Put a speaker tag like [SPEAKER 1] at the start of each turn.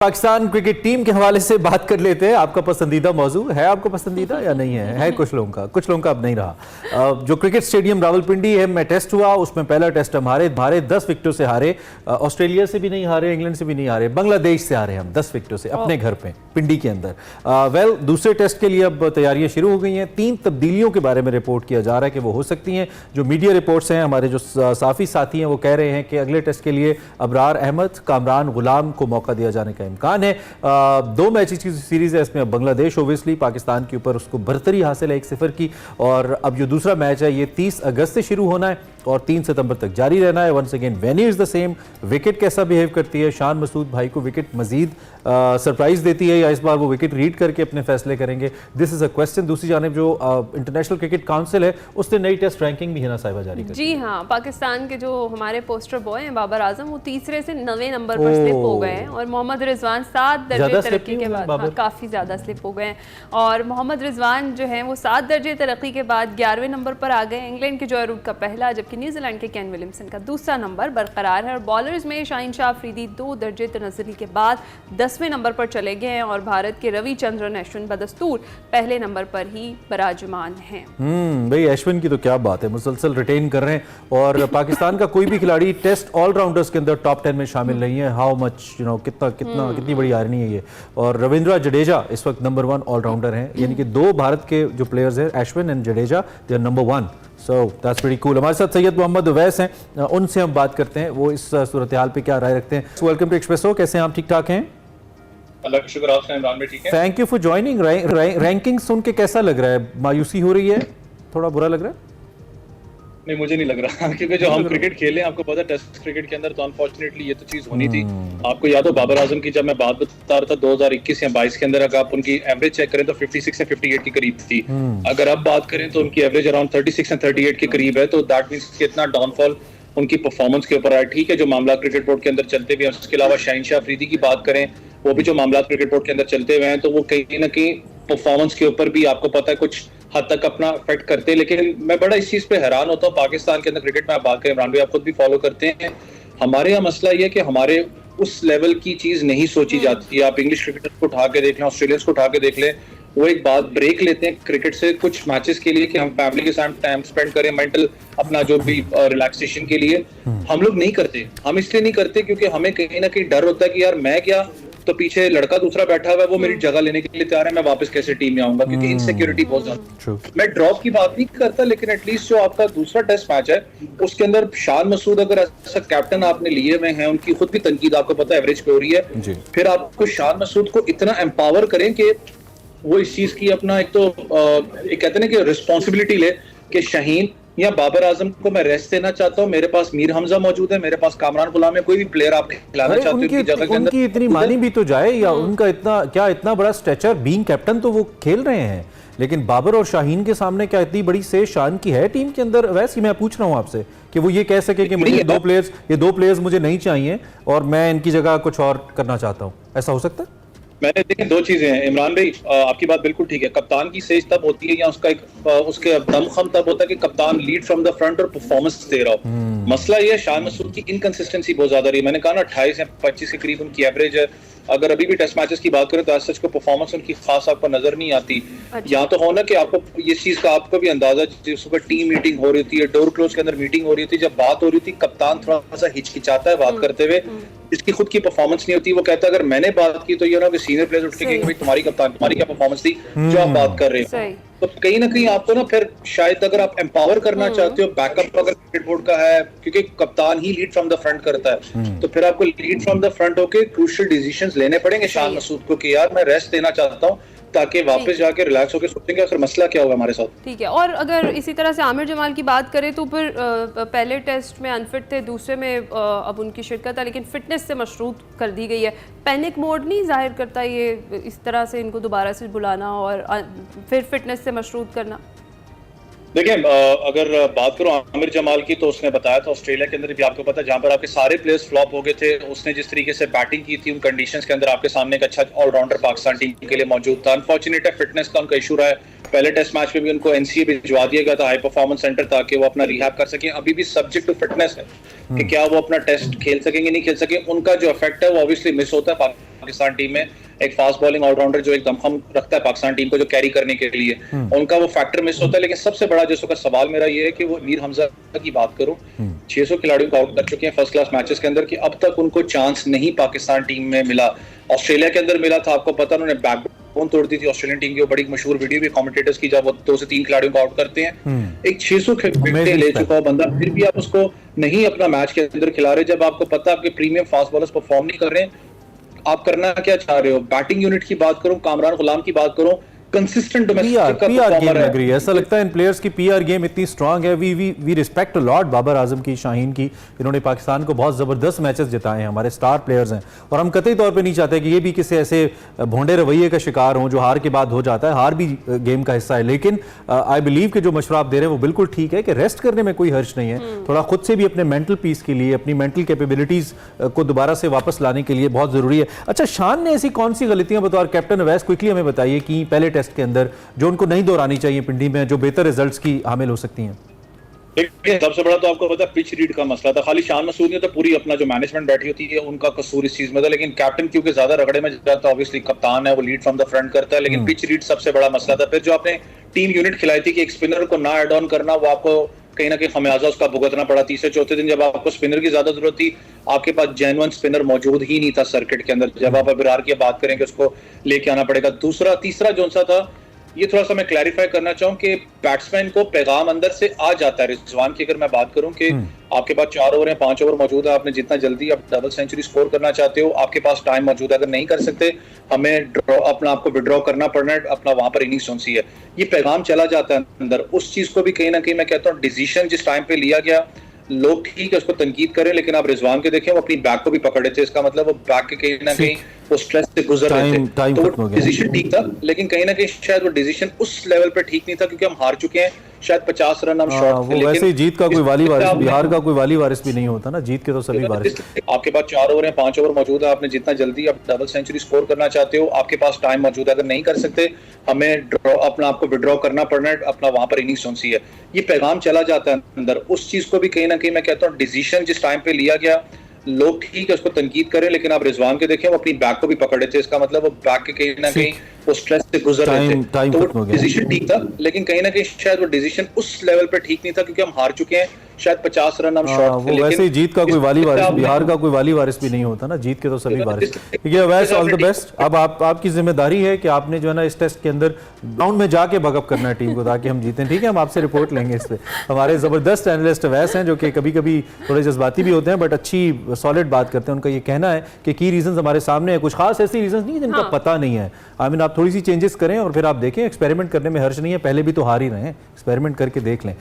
[SPEAKER 1] Pakistan cricket team के हवाले से बात कर लेते हैं। आपका पसंदीदा मौजू है, आपको पसंदीदा या नहीं है कुछ लोगों का अब नहीं रहा। जो क्रिकेट स्टेडियम रावलपिंडी है में टेस्ट हुआ, उसमें पहला टेस्ट हम हारे 10 विकेटों से हारे। ऑस्ट्रेलिया से भी नहीं हारे, इंग्लैंड से भी नहीं हारे, बांग्लादेश से हारे हम 10 विकेटों से अपने घर पे पिंडी के अंदर। दूसरे टेस्ट के लिए अब तैयारियां शुरू हो गई हैं। 3 तब्दीलियों के बारे में रिपोर्ट किया जा रहा है कि वो हो सकती हैं। जो मीडिया रिपोर्ट्स हैं, हमारे जो साफी साथी हैं वो कह रहे हैं कि अगले टेस्ट के लिए अबरार अहमद, कामरान गुलाम को मौका दिया जाने का इम्कान है। 2 मैचेस की सीरीज है, इसमें बांग्लादेश ओबियसली पाकिस्तान के ऊपर उसको बढ़तरी हासिल है 1-0 की। और अब जो दूसरा मैच है ये 30 अगस्त से शुरू होना है और 3 सितंबर तक जारी रहना है। Once again venue is the same. Wicket कैसा बिहेव करती है, शान मसूद भाई को विकेट मजीद सरप्राइज देती है या इस बार वो विकेट रीड करके अपने फैसले करेंगे, दिस इज अ क्वेश्चन। दूसरी जानिब जो इंटरनेशनल क्रिकेट काउंसिल है उसने नई टेस्ट रैंकिंग भी है ना साहिबा जारी कर।
[SPEAKER 2] जी हाँ, पाकिस्तान के जो हमारे पोस्टर बॉय हैं बाबर आजम, वो तीसरे से 9वें नंबर पर स्लिप हो गए हैं और मोहम्मद रिजवान 7 दर्जे तरक्की के बाद काफी ज्यादा स्लिप हो गए हैं। और मोहम्मद रिजवान जो है वो 7 दर्जे तरक्की के बाद 11वें नंबर पर आ गए। इंग्लैंड के जॉय रूट का पहला, जबकि न्यूजीलैंड के केन विलियमसन का दूसरा नंबर बरकरार है। और बॉलर्स में शाहीन शाह अफरीदी 2 दर्जे तनज़्ज़ुली के बाद 10वें नंबर पर चले गए हैं और भारत के रविचंद्रन अश्विन बदस्तूर पहले नंबर पर ही बराजमान हैं।
[SPEAKER 1] भाई अश्विन की तो क्या बात है, मुसलसल रिटेन कर रहे हैं। और पाकिस्तान का कोई भी खिलाड़ी टेस्ट ऑलराउंडर्स के अंदर टॉप 10 में शामिल नहीं है। हाउ मच कितनी बड़ी आयरनी है ये। और रविंद्र जडेजा इस वक्त नंबर 1 ऑलराउंडर हैं, यानी कि 2 भारत के जो प्लेयर्स हैं Ashwin and Jadeja, they are number 1। So that's very cool. हमारे साथ सैयद मोहम्मद उवैस हैं, उनसे हम बात करते हैं वो इस सूरत हाल पे क्या राय रखते हैं। वेलकम टू एक्सप्रेसो, कैसे हैं आप? ठीक ठाक हैं?
[SPEAKER 3] अल्लाह का शुक्र, आप इमरान में ठीक है?
[SPEAKER 1] Thank you for joining. Ranking सुन के कैसा लग रहा है? मायूसी हो रही है? थोड़ा बुरा लग रहा है?
[SPEAKER 3] नहीं, मुझे नहीं लग रहा क्योंकि जो हम क्रिकेट खेले आपको पता है टेस्ट क्रिकेट के अंदर तो अनफॉर्चुनेटली ये तो चीज होनी थी। आपको याद हो बाबर आजम की जब मैं बात बता रहा था 2021 या 22 के अंदर, अगर आप उनकी एवरेज चेक करें तो 56 से 58 के करीब थी। अगर अब बात करें तो उनकी एवरेज अराउंड 36 एंड 38 के करीब है। तो दैट मींस कि इतना डाउनफॉल उनकी परफॉर्मेंस के ऊपर है। ठीक है, जो मामला क्रिकेट बोर्ड के अंदर चलते हुए हैं, उसके अलावा शाहीन शाह अफरीदी की बात करें, वो भी जो मामला क्रिकेट बोर्ड के अंदर चलते हुए हैं तो वो कहीं ना कहीं परफॉर्मेंस के ऊपर भी आपको पता है कुछ हद तक अपना इफेक्ट करते हैं। लेकिन मैं बड़ा इस चीज पे हैरान होता हूँ पाकिस्तान के अंदर क्रिकेट में। आप बात करें, इमरान भाई आप खुद भी फॉलो करते हैं, हमारे यहाँ मसला ये है कि हमारे उस लेवल की चीज नहीं सोची जाती है। आप इंग्लिश क्रिकेटर्स को उठा के देख लें, ऑस्ट्रेलियंस को उठा के देख लें, वो एक बात ब्रेक लेते हैं क्रिकेट से कुछ मैचेस के लिए कि हम फैमिली के साथ टाइम स्पेंड करें, मेंटल अपना जो भी रिलैक्सेशन के लिए। हम लोग नहीं करते। हम इसलिए नहीं करते क्योंकि हमें कहीं ना कहीं डर होता है कि यार मैं क्या, तो पीछे लड़का दूसरा बैठा हुआ है, वो मेरी जगह लेने के लिए तैयार है, मैं वापस कैसे टीम में आऊंगा, क्योंकि इनसिक्योरिटी बहुत ज्यादा। मैं ड्रॉप की बात नहीं करता, लेकिन एटलीस्ट जो आपका दूसरा टेस्ट मैच है उसके अंदर शान मसूद अगर ऐसा कैप्टन आपने लिए हुए हैं, उनकी खुद भी तनकीद आपको पता है एवरेज पे हो रही है, फिर आपको शान मसूद को इतना एम्पावर करें कि वो इस चीज की अपना एक तो एक कहते हैं कि रिस्पॉन्सिबिलिटी ले कि शाहीन या बाबर आजम को मैं रेस्ट देना चाहता हूँ, मेरे पास मीर हमजा मौजूद है, मेरे पास कामरान गुलाम है, कोई भी प्लेयर आप खिलाना चाहते हो उनकी जगह के अंदर,
[SPEAKER 1] उनकी इतनी मानी भी तो जाए या उनका इतना बड़ा स्ट्रेचर, बीइंग कैप्टन तो वो खेल रहे हैं, लेकिन बाबर और शाहीन के सामने क्या इतनी बड़ी से शान की है टीम के अंदर? वैसे ही मैं पूछ रहा हूँ आपसे कि वो ये कह सके कि मुझे ये दो प्लेयर्स मुझे नहीं चाहिए और मैं इनकी जगह कुछ और करना चाहता हूँ, ऐसा हो सकता है?
[SPEAKER 3] मैंने देखिए 2 चीजें हैं इमरान भाई, आपकी बात बिल्कुल ठीक है। कप्तान की सेज तब होती है या उसका उसके दमखम तब होता है कि कप्तान लीड फ्रॉम द फ्रंट और परफॉर्मेंस दे रहा हो। मसला ये शान मसूद की इनकंसिस्टेंसी बहुत ज्यादा रही। मैंने कहा ना 28 या 25 के करीब उनकी एवरेज है। अगर अभी भी टेस्ट मैचेस की बात करें तो सच को परफॉर्मेंस उनकी खास आपको नजर नहीं आती। या तो हो ना कि आपको इस चीज का आपको भी अंदाजा, जिस वक्त टीम मीटिंग हो रही थी, डोर क्लोज के अंदर मीटिंग हो रही थी, जब बात हो रही थी कप्तान थोड़ा सा हिचकिचाता है बात करते हुए, इसकी खुद की परफॉर्मेंस नहीं होती। वो कहता है अगर मैंने बात की तो ये ना कि सीनियर प्लेयर उठ के कहेंगे भाई तुम्हारी कप्तान तुम्हारी क्या परफॉर्मेंस थी जो आप बात कर रहे हो। तो कहीं ना कहीं आपको ना फिर शायद अगर आप एम्पावर करना चाहते हो, बैकअप अगर क्रिकेट बोर्ड का है, क्योंकि कप्तान ही लीड फ्रॉम द फ्रंट करता है, तो फिर आपको लीड फ्रॉम द फ्रंट होके क्रूशियल डिसीजंस लेने पड़ेंगे शान मसूद को कि यार मैं रेस्ट देना चाहता हूँ ताकि वापस जाके रिलैक्स होकर सोचेंगे आखिर मसला क्या होगा हमारे साथ।
[SPEAKER 2] ठीक है। और अगर इसी तरह से आमिर जमाल की बात करें तो फिर पहले टेस्ट में अनफिट थे, दूसरे में अब उनकी शिरकत है, लेकिन फिटनेस से मशरूत कर दी गई है। पैनिक मोड नहीं जाहिर करता ये इस तरह से इनको दोबारा से बुलाना और फिर फिटनेस से मशरूत करना?
[SPEAKER 3] देखिए, अगर बात करूं आमिर जमाल की तो उसने बताया था ऑस्ट्रेलिया के अंदर भी आपको पता है जहां पर आपके सारे प्लेयर्स फ्लॉप हो गए थे, उसने जिस तरीके से बैटिंग की थी उन कंडीशंस के अंदर आपके सामने एक अच्छा ऑलराउंडर पाकिस्तान टीम के लिए मौजूद था। अनफॉर्चुनेट है फिटनेस का उनका इशू रहा है। पहले टेस्ट मैच में भी उनको एनसीए भिजवा दिया गया था, हाई परफॉर्मेंस सेंटर, ताकि वो अपना रिहैब कर सकें। अभी भी सब्जेक्ट टू फिटनेस है कि क्या वो अपना टेस्ट खेल सकेंगे नहीं खेल सकेंगे। उनका जो इफेक्ट है वो ऑब्वियसली मिस होता है पाकिस्तान टीम में एक फास्ट बॉलिंग ऑलराउंडर जो एक दमखम रखता है पाकिस्तान टीम को जो कैरी करने के लिए, उनका वो फैक्टर मिस होता है। लेकिन सबसे बड़ा जिसका सवाल मेरा ये है कि वो मीर हमजा की बात करूं, 600 खिलाड़ियों को आउट कर चुके हैं फर्स्ट क्लास मैचेस के अंदर, कि अब तक उनको चांस नहीं पाकिस्तान टीम में मिला। ऑस्ट्रेलिया के अंदर मिला था, आपको पता उन्होंने बैकबोन तोड़ दी थी ऑस्ट्रेलियन टीम की। वो बड़ी मशहूर वीडियो भी कमेंटेटर्स की, जब वो 2 से 3 खिलाड़ियों को आउट करते हैं। एक 600 विकेटें ले चुका हो बंदा, फिर भी आप उसको नहीं अपना मैच के अंदर खिला रहे, जब आपको पता है आपके प्रीमियम फास्ट बॉलर्स परफॉर्म नहीं कर रहे हैं। आप करना क्या चाह रहे हो? बैटिंग यूनिट की बात करूं, कामरान गुलाम की बात करूं, कंसिस्टेंट डोमेस्टिक
[SPEAKER 1] पीआर गेम लग रही है। ऐसा लगता है इन प्लेयर्स की पीआर गेम इतनी स्ट्रांग है। We respect a lot Babar Azam की, शाहीन की। इन्होंने पाकिस्तान को बहुत जबरदस्त मैचेस जिताए हैं, हमारे स्टार प्लेयर्स हैं, और हम कतई तौर पे नहीं चाहते कि ये भी किसी ऐसे भोंडे रवैये का शिकार हों जो हार के बाद हो जाता है। हार भी गेम का हिस्सा है, लेकिन आई बिलीव कि जो मशवरा आप दे रहे हैं वो बिल्कुल ठीक है कि रेस्ट करने में कोई हर्ज नहीं है। थोड़ा खुद से भी अपने मेंटल पीस के लिए, अपनी मेंटल कैपेबिलिटीज को दोबारा से वापस लाने के लिए बहुत जरूरी है। अच्छा, शान ने ऐसी कौन सी गलतियां बतौर कैप्टन अवैस क्विकली हमें बताइए कि पहले टेस्ट के अंदर जो उनको नहीं दोहरानी चाहिए पिंडी में, जो बेहतर रिजल्ट्स की हामिल हो सकती हैं?
[SPEAKER 3] सबसे बड़ा तो आपको पता है पिच रीड का मसला था। खाली शान मसूद ने तो पूरी अपना जो मैनेजमेंट बैठी होती है उनका कसूर इस चीज में था, लेकिन कैप्टन क्योंकि ज्यादा रगड़े में जाता है, ऑब्वियसली कप्तान है, वो लीड फ्रॉम द फ्रंट करता है, लेकिन पिच रीड सबसे बड़ा मसला था। फिर जो आपने टीम यूनिट खिलाई थी कि एक स्पिनर को ना एड ऑन करना, वो आपको कहीं ना कहीं खमियाजा उसका भुगतना पड़ा। तीसरे चौथे दिन जब आपको स्पिनर की ज्यादा जरूरत थी, आपके पास जेन्युइन स्पिनर मौजूद ही नहीं था सर्किट के अंदर। जब आप अबरार की बात करेंगे उसको लेके आना पड़ेगा। तीसरा जो सा था, ये थोड़ा सा मैं क्लैरिफाई करना चाहूँ कि बैट्समैन को पैगाम अंदर से आ जाता है। रिजवान की अगर मैं बात करूं कि आपके पास 4 ओवर या 5 ओवर मौजूद है, आपने जितना जल्दी आप डबल सेंचुरी स्कोर करना चाहते हो, आपके पास टाइम मौजूद है। अगर नहीं कर सकते, हमें अपना आपको विड्रॉ करना पड़ना है, अपना वहां पर इनिंग्स कौन सी है, ये पैगाम चला जाता है अंदर। उस चीज को भी कहीं ना कहीं मैं कहता हूँ डिसीजन जिस टाइम पे लिया गया, लोग ठीक है उसको तनकीद करें, लेकिन आप रिजवान के देखें वो अपनी बैक को भी पकड़े थे। इसका मतलब वो बैक के कहीं ना कहीं वो स्ट्रेस से गुजर रहे थे। तो वो डिसीजन ठीक था, लेकिन कहीं ना कहीं शायद वो डिसीजन उस लेवल पे ठीक नहीं था, क्योंकि हम हार चुके हैं। शायद 50 रन हम शॉर्ट थे।
[SPEAKER 1] वैसे ही जीत का कोई वाली वारिस, बिहार का कोई वाली वारिस भी नहीं होता ना, जीत के तो सभी वारिस।
[SPEAKER 3] आपके पास 4 ओवर या 5 ओवर मौजूद है, आपने जितना जल्दी आप डबल सेंचुरी स्कोर करना चाहते हो, आपके पास टाइम मौजूद है। अगर नहीं कर सकते, हमें अपना आपको विड्रॉ करना पड़ना है, अपना वहां पर इनिंग्स कौन सी है, ये पैगाम चला जाता है अंदर। उस चीज को भी कहीं ना कहीं मैं कहता हूँ डिसीजन जिस टाइम पे लिया गया, लोग ठीक है उसको तनकीद करें, लेकिन आप रिजवान के देखें वो अपनी बैक को भी पकड़े थे। इसका मतलब वो बैक के कहीं ना कहीं वो स्ट्रेस से गुजर रहे थे। तो वो डिसीजन ठीक था, लेकिन कहीं ना कहीं शायद वो डिसीजन उस लेवल पे ठीक नहीं था, क्योंकि हम हार चुके हैं। शायद 50 रन हम शॉर्ट थे।
[SPEAKER 1] वैसे ही जीत का कोई वाली वारिस, बिहार का कोई वाली वारिस भी नहीं होता ना, जीत के तो सभी वारिस। ये वैसे ऑल द बेस्ट। अब आपकी जिम्मेदारी है कि आपने जो है ना इस टेस्ट के अंदर ग्राउंड में जाके बगअप करना है टीम को, ताकि हम जीतें। ठीक है, हम आपसे रिपोर्ट लेंगे इस पे। हमारे जबरदस्त एनालिस्ट अवैस हैं, जो कि कभी कभी थोड़े जज्बाती भी होते हैं, बट अच्छी सॉलिड बात करते हैं। उनका ये कहना है कि की रीजंस हमारे सामने है, कुछ खास ऐसी रीजंस नहीं जिनका पता नहीं है। आई मीन आप थोड़ी सी चेंजेस करें और फिर आप देखें, एक्सपेरिमेंट करने में हर्ज नहीं है। पहले भी तो हार ही रहे हैं, एक्सपेरिमेंट करके देख लें।